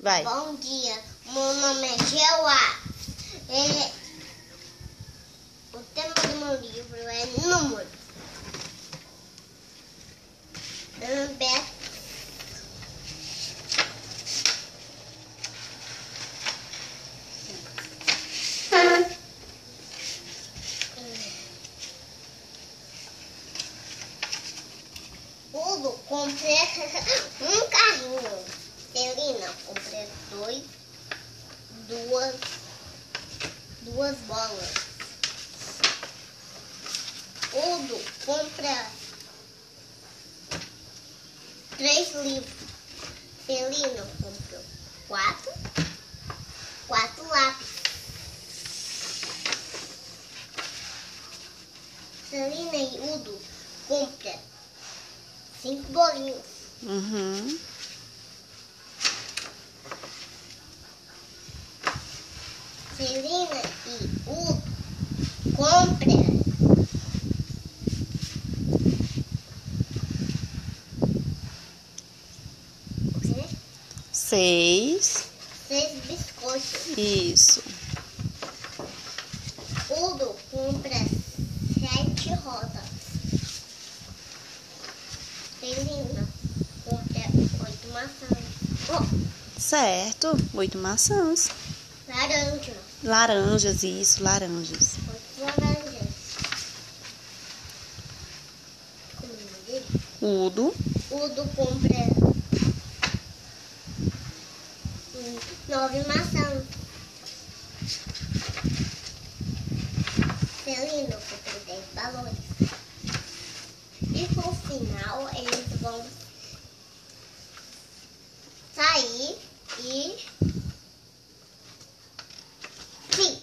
Vai. Bom dia, meu nome é Geoá. O tema do meu livro é número. Hugo, comprei um carrinho. Celina, comprei duas bolas. Hugo, compra 3 livros. Celina, comprou 4 lápis. Celina e Hugo compra 5 bolinhos. Uhum. Celina e Hugo compra 6 biscoitos. Isso. Hugo compra 7 rosas. Celina compra 8 maçãs. Certo. 8 maçãs. Laranja. Laranjas, isso, laranjas. 8 laranjas. Udo. Hugo compra 9 maçãs. Celina compra 10 balões. E por final eles vão sair e... Sim!